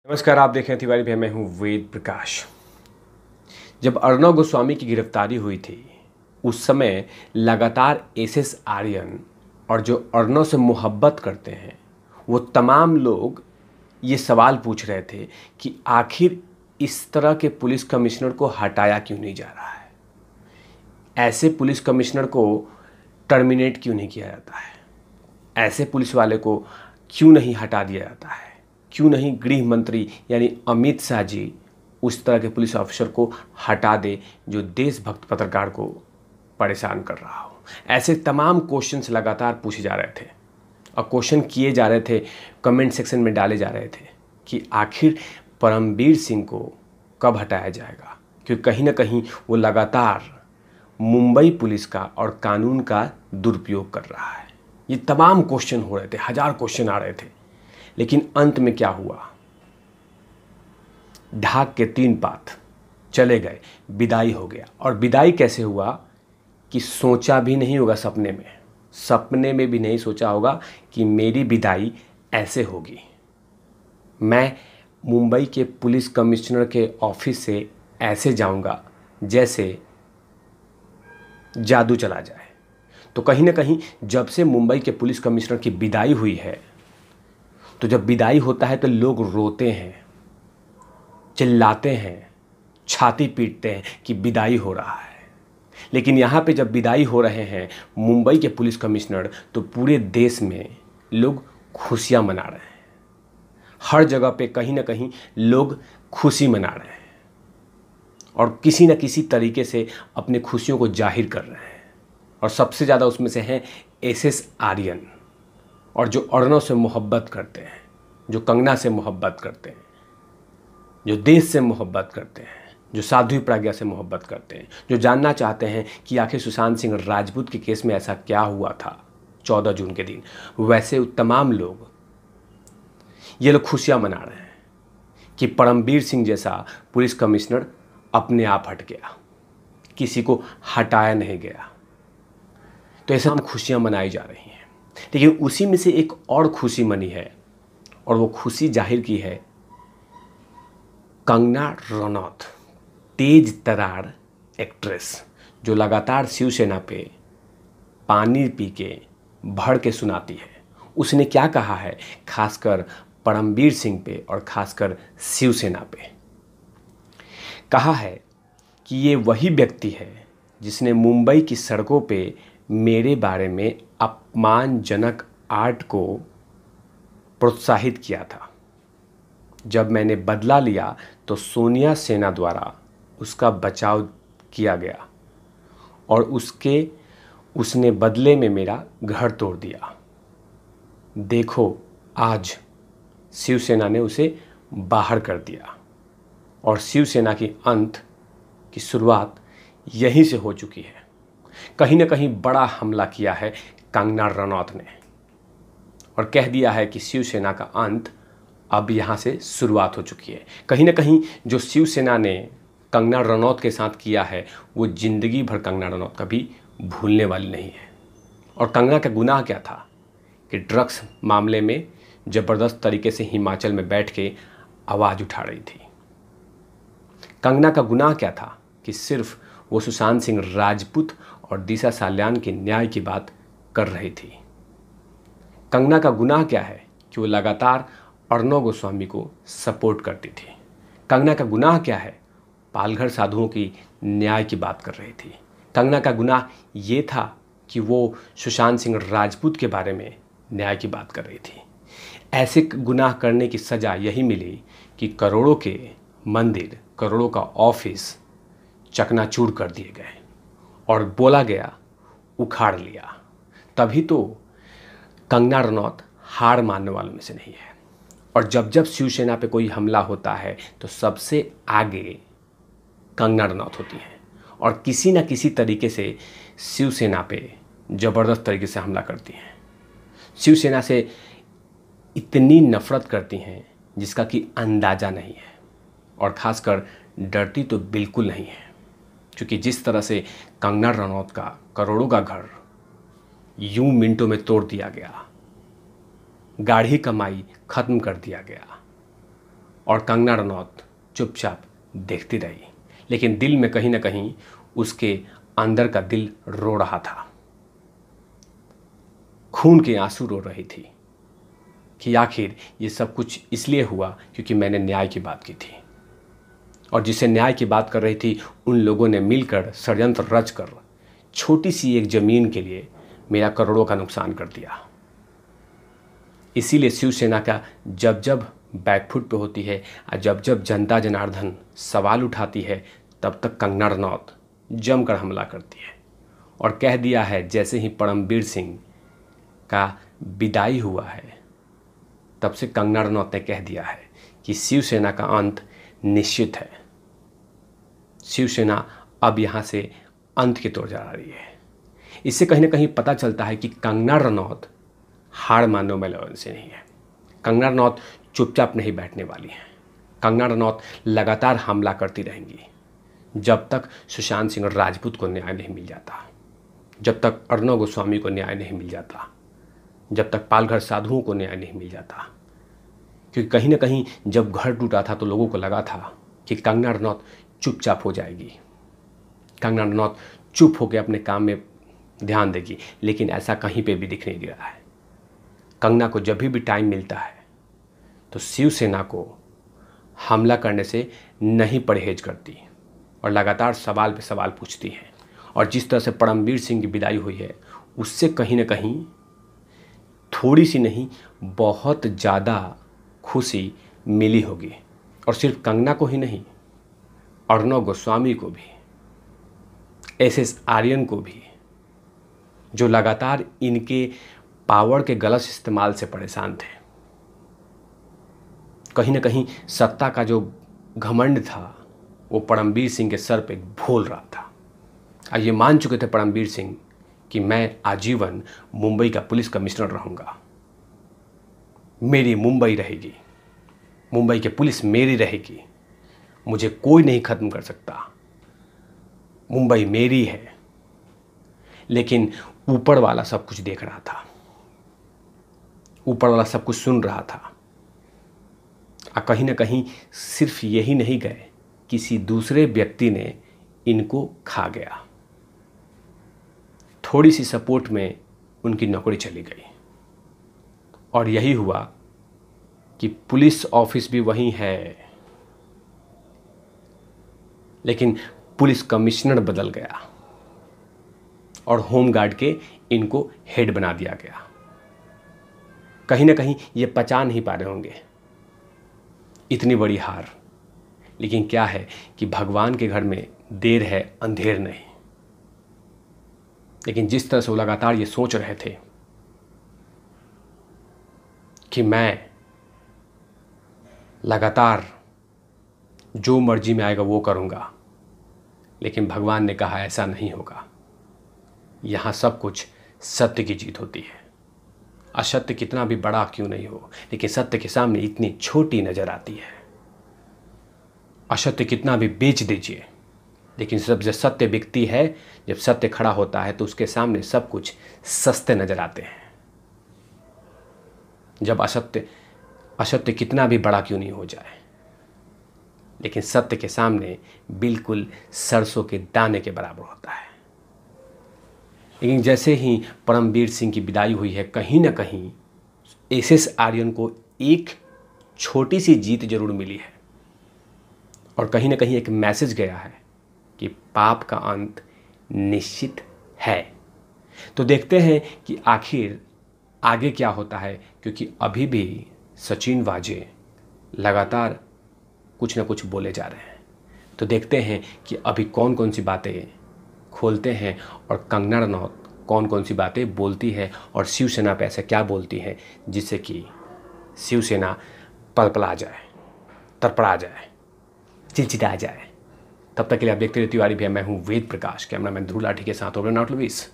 नमस्कार, आप देख रहे हैं तिवारी भैया। मैं हूं वेद प्रकाश। जब अर्णव गोस्वामी की गिरफ्तारी हुई थी उस समय लगातार एसएस आर्यन और जो अर्णव से मोहब्बत करते हैं वो तमाम लोग ये सवाल पूछ रहे थे कि आखिर इस तरह के पुलिस कमिश्नर को हटाया क्यों नहीं जा रहा है, ऐसे पुलिस कमिश्नर को टर्मिनेट क्यों नहीं किया जाता है, ऐसे पुलिस वाले को क्यों नहीं हटा दिया जाता है, क्यों नहीं गृह मंत्री यानी अमित शाह जी उस तरह के पुलिस ऑफिसर को हटा दे जो देशभक्त पत्रकार को परेशान कर रहा हो। ऐसे तमाम क्वेश्चंस लगातार पूछे जा रहे थे और क्वेश्चन किए जा रहे थे, कमेंट सेक्शन में डाले जा रहे थे कि आखिर परमबीर सिंह को कब हटाया जाएगा, क्योंकि कहीं ना कहीं वो लगातार मुंबई पुलिस का और कानून का दुरुपयोग कर रहा है। ये तमाम क्वेश्चन हो रहे थे, हजार क्वेश्चन आ रहे थे, लेकिन अंत में क्या हुआ, ढाक के 3 पात चले गए, विदाई हो गया। और विदाई कैसे हुआ कि सोचा भी नहीं होगा, सपने में भी नहीं सोचा होगा कि मेरी विदाई ऐसे होगी। मैं मुंबई के पुलिस कमिश्नर के ऑफिस से ऐसे जाऊंगा जैसे जादू चला जाए। तो कहीं ना कहीं जब से मुंबई के पुलिस कमिश्नर की विदाई हुई है, तो जब विदाई होता है तो लोग रोते हैं, चिल्लाते हैं, छाती पीटते हैं कि विदाई हो रहा है। लेकिन यहाँ पे जब विदाई हो रहे हैं मुंबई के पुलिस कमिश्नर, तो पूरे देश में लोग खुशियाँ मना रहे हैं। हर जगह पे कहीं ना कहीं लोग खुशी मना रहे हैं और किसी न किसी तरीके से अपनी खुशियों को जाहिर कर रहे हैं। और सबसे ज़्यादा उसमें से हैं एसएस आर्यन, और जो अर्णव से मोहब्बत करते हैं, जो कंगना से मोहब्बत करते हैं, जो देश से मोहब्बत करते हैं, जो साध्वी प्रज्ञा से मोहब्बत करते हैं, जो जानना चाहते हैं कि आखिर सुशांत सिंह राजपूत के केस में ऐसा क्या हुआ था 14 जून के दिन। वैसे तमाम लोग ये लोग खुशियाँ मना रहे हैं कि परमबीर सिंह जैसा पुलिस कमिश्नर अपने आप हट गया, किसी को हटाया नहीं गया। तो ऐसा खुशियाँ मनाई जा रही हैं। लेकिन उसी में से एक और खुशी मनी है, और वो खुशी जाहिर की है कंगना रनौत, तेज तरार एक्ट्रेस, जो लगातार शिवसेना पे पानी पी के भर के सुनाती है। उसने क्या कहा है खासकर परमबीर सिंह पे और खासकर शिवसेना पे? कहा है कि ये वही व्यक्ति है जिसने मुंबई की सड़कों पे मेरे बारे में अपमानजनक आर्ट को प्रोत्साहित किया था। जब मैंने बदला लिया तो सोनिया सेना द्वारा उसका बचाव किया गया और उसने बदले में मेरा घर तोड़ दिया। देखो आज शिवसेना ने उसे बाहर कर दिया और शिवसेना की अंत की शुरुआत यहीं से हो चुकी है। कहीं ना कहीं बड़ा हमला किया है कंगना रनौत ने और कह दिया है कि शिवसेना का अंत अब यहाँ से शुरुआत हो चुकी है। कहीं ना कहीं जो शिवसेना ने कंगना रनौत के साथ किया है वो ज़िंदगी भर कंगना रनौत कभी भूलने वाली नहीं है। और कंगना का गुनाह क्या था कि ड्रग्स मामले में ज़बरदस्त तरीके से हिमाचल में बैठ के आवाज़ उठा रही थी। कंगना का गुनाह क्या था कि सिर्फ वो सुशांत सिंह राजपूत और दिशा साल्यान के न्याय की बात कर रही थी। कंगना का गुनाह क्या है कि वो लगातार अर्णव गोस्वामी को सपोर्ट करती थी। कंगना का गुनाह क्या है, पालघर साधुओं की न्याय की बात कर रही थी। कंगना का गुनाह ये था कि वो सुशांत सिंह राजपूत के बारे में न्याय की बात कर रही थी। ऐसे गुनाह करने की सज़ा यही मिली कि करोड़ों के मंदिर, करोड़ों का ऑफिस चकनाचूर कर दिए गए और बोला गया उखाड़ लिया। तभी तो कंगना रनौत हार मानने वालों में से नहीं है। और जब जब शिवसेना पे कोई हमला होता है तो सबसे आगे कंगना रनौत होती हैं और किसी न किसी तरीके से शिवसेना पे ज़बरदस्त तरीके से हमला करती हैं। शिवसेना से इतनी नफ़रत करती हैं जिसका कि अंदाज़ा नहीं है, और ख़ासकर डरती तो बिल्कुल नहीं है, क्योंकि जिस तरह से कंगना रनौत का करोड़ों का घर यूं मिनटों में तोड़ दिया गया, गाढ़ी कमाई ख़त्म कर दिया गया, और कंगना रनौत चुपचाप देखती रही, लेकिन दिल में कहीं ना कहीं उसके अंदर का दिल रो रहा था। खून के आंसू रो रही थी कि आखिर ये सब कुछ इसलिए हुआ क्योंकि मैंने न्याय की बात की थी, और जिसे न्याय की बात कर रही थी उन लोगों ने मिलकर षड्यंत्र रच कर छोटी सी एक ज़मीन के लिए मेरा करोड़ों का नुकसान कर दिया। इसीलिए शिवसेना का जब जब बैकफुट पे होती है और जब जब जनता जनार्दन सवाल उठाती है, तब तक कंगना रनौत जमकर हमला करती है और कह दिया है, जैसे ही परमवीर सिंह का विदाई हुआ है तब से कंगना रनौत ने कह दिया है कि शिवसेना का अंत निश्चित है। शिवसेना अब यहाँ से अंत की ओर जा रही है। इससे कहीं ना कहीं पता चलता है कि कंगना रनौत हार मानने वाले से नहीं है। कंगना रनौत चुपचाप नहीं बैठने वाली है। कंगना रनौत लगातार हमला करती रहेंगी जब तक सुशांत सिंह राजपूत को न्याय नहीं मिल जाता, जब तक अर्णव गोस्वामी को न्याय नहीं मिल जाता, जब तक पालघर साधुओं को न्याय नहीं मिल जाता। क्योंकि कहीं ना कहीं जब घर टूटा था तो लोगों को लगा था कि कंगना रनौत चुपचाप हो जाएगी, कंगना रनौत चुप होकर अपने काम में ध्यान देगी, लेकिन ऐसा कहीं पे भी दिख नहीं दे रहा है। कंगना को जब भी टाइम मिलता है तो शिवसेना को हमला करने से नहीं परहेज करती और लगातार सवाल पे सवाल पूछती है। और जिस तरह से परमवीर सिंह की विदाई हुई है उससे कहीं ना कहीं थोड़ी सी नहीं बहुत ज़्यादा खुशी मिली होगी, और सिर्फ कंगना को ही नहीं, अर्णव गोस्वामी को भी, एस आर्यन को भी, जो लगातार इनके पावर के गलत इस्तेमाल से परेशान थे। कहीं ना कहीं सत्ता का जो घमंड था वो परमवीर सिंह के सर पे भोल रहा था। और ये मान चुके थे परमवीर सिंह कि मैं आजीवन मुंबई का पुलिस कमिश्नर रहूँगा, मेरी मुंबई रहेगी, मुंबई की पुलिस मेरी रहेगी, मुझे कोई नहीं ख़त्म कर सकता, मुंबई मेरी है। लेकिन ऊपर वाला सब कुछ देख रहा था, ऊपर वाला सब कुछ सुन रहा था, और कहीं ना कहीं सिर्फ यही नहीं गए, किसी दूसरे व्यक्ति ने इनको खा गया। थोड़ी सी सपोर्ट में उनकी नौकरी चली गई, और यही हुआ कि पुलिस ऑफिस भी वहीं है, लेकिन पुलिस कमिश्नर बदल गया और होमगार्ड के इनको हेड बना दिया गया। कहीं ना कहीं ये पचा नहीं पा रहे होंगे इतनी बड़ी हार, लेकिन क्या है कि भगवान के घर में देर है अंधेर नहीं। लेकिन जिस तरह से वो लगातार ये सोच रहे थे कि मैं लगातार जो मर्जी में आएगा वो करूँगा, लेकिन भगवान ने कहा ऐसा नहीं होगा। यहाँ सब कुछ सत्य की जीत होती है। असत्य कितना भी बड़ा क्यों नहीं हो, लेकिन सत्य के सामने इतनी छोटी नज़र आती है। असत्य कितना भी बेच दीजिए, लेकिन जब सत्य बिकती है, जब सत्य खड़ा होता है तो उसके सामने सब कुछ सस्ते नज़र आते हैं। जब असत्य कितना भी बड़ा क्यों नहीं हो जाए, लेकिन सत्य के सामने बिल्कुल सरसों के दाने के बराबर होता है। लेकिन जैसे ही परमवीर सिंह की विदाई हुई है, कहीं ना कहीं एस आर्यन को एक छोटी सी जीत जरूर मिली है, और कहीं ना कहीं एक मैसेज गया है कि पाप का अंत निश्चित है। तो देखते हैं कि आखिर आगे क्या होता है, क्योंकि अभी भी सचिन वाजे लगातार कुछ ना कुछ बोले जा रहे हैं। तो देखते हैं कि अभी कौन कौन सी बातें खोलते हैं और कंगना रनौत कौन कौन सी बातें बोलती है और शिवसेना पे ऐसा क्या बोलती है जिससे कि शिवसेना पलपला जाए, तड़पड़ा जाए, चिलचिला जाए। तब तक के लिए आप देखते रहिए तिवारी भैया। मैं हूँ वेद प्रकाश, कैमरामैन ध्रुव लाठी के साथ। Over not Louis.